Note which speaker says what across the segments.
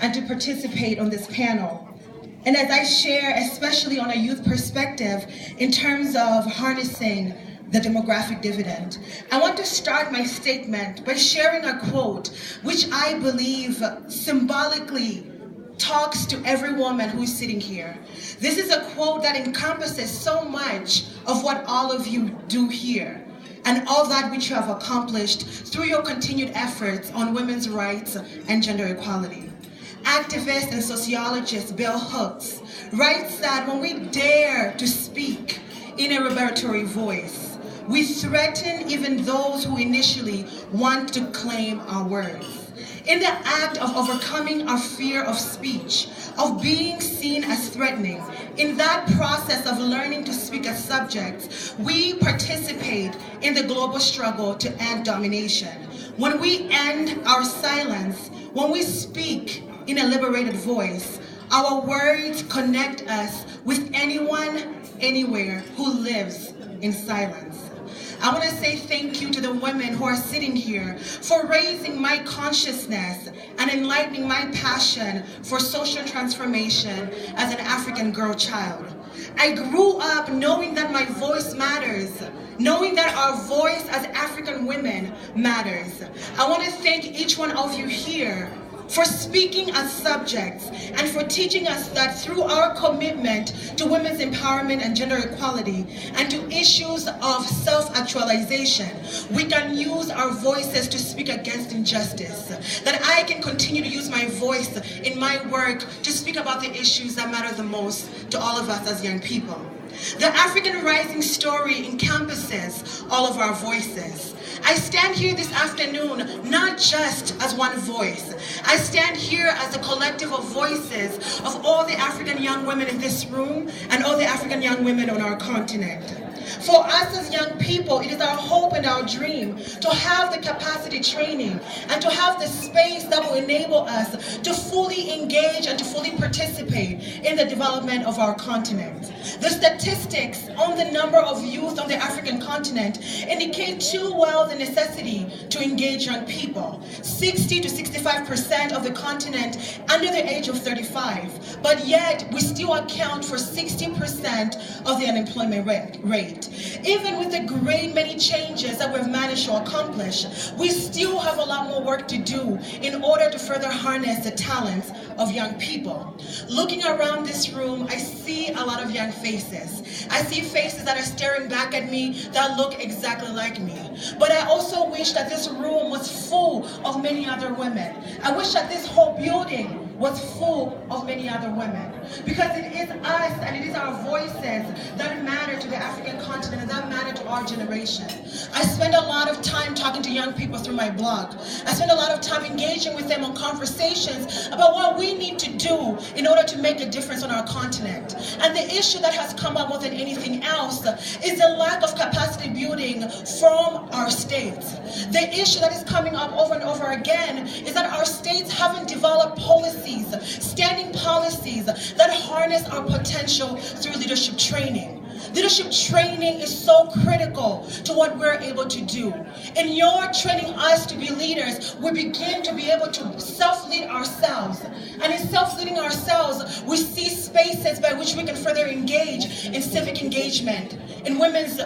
Speaker 1: and to participate on this panel. And as I share, especially on a youth perspective, in terms of harnessing the demographic dividend, I want to start my statement by sharing a quote which I believe symbolically talks to every woman who is sitting here. This is a quote that encompasses so much of what all of you do here and all that which you have accomplished through your continued efforts on women's rights and gender equality. Activist and sociologist Bell Hooks writes that when we dare to speak in a revelatory voice, we threaten even those who initially want to claim our words. In the act of overcoming our fear of speech, of being seen as threatening, in that process of learning to speak as subjects, we participate in the global struggle to end domination. When we end our silence, when we speak in a liberated voice, our words connect us with anyone, anywhere who lives in silence. I want to say thank you to the women who are sitting here for raising my consciousness and enlightening my passion for social transformation as an African girl child. I grew up knowing that my voice matters, knowing that our voice as African women matters. I want to thank each one of you here for speaking as subjects and for teaching us that through our commitment to women's empowerment and gender equality and to issues of self-actualization, we can use our voices to speak against injustice. That I can continue to use my voice in my work to speak about the issues that matter the most to all of us as young people. The African Rising story encompasses all of our voices. I stand here this afternoon not just as one voice. I stand here as a collective of voices of all the African young women in this room and all the African young women on our continent. For us as young people, it is our hope and our dream to have the capacity training and to have the space that will enable us to fully engage and to fully participate in the development of our continent. The statistics on the number of youth on the African continent indicate too well the necessity to engage young people. 60 to 65% of the continent under the age of 35, but yet we still account for 60% of the unemployment rate. Even with the great many changes that we've managed to accomplish, we still have a lot more work to do in order to further harness the talents of young people. Looking around this room, I see a lot of young faces. I see faces that are staring back at me that look exactly like me. But I also wish that this room was full of many other women. I wish that this whole building was full of many other women. Because it is us and it is our voices that matter to the African continent and that matter to our generation. I spend a lot of time talking to young people through my blog. I spend a lot of time engaging with them on conversations about what we need to do in order to make a difference on our continent. And the issue that has come up more than anything else is the lack of capacity building from our states. The issue that is coming up over and over again is that our states haven't developed policies, standing policies that harness our potential through leadership training. Leadership training is so critical to what we're able to do. In your training us to be leaders, we begin to be able to self-lead ourselves. And in self-leading ourselves, we see spaces by which we can further engage in civic engagement, in women's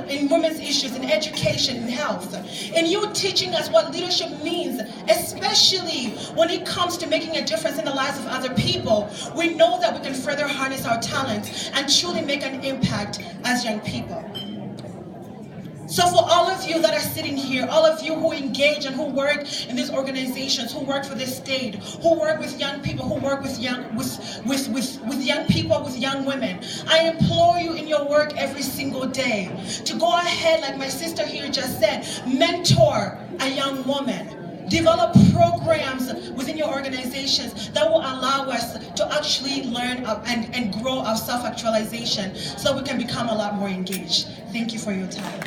Speaker 1: issues, in education, in health. And you teaching us what leadership means, especially when it comes to making a difference in the lives of other people, we know that we can further harness our talents and truly make an impact as young people. So for all of you that are sitting here, all of you who engage and who work in these organizations, who work for this state, who work with young people, who work with young people, with young women, I implore you in your work every single day to go ahead, like my sister here just said, mentor a young woman. Develop programs within your organizations that will allow us to actually learn and grow our self-actualization so we can become a lot more engaged. Thank you for your time.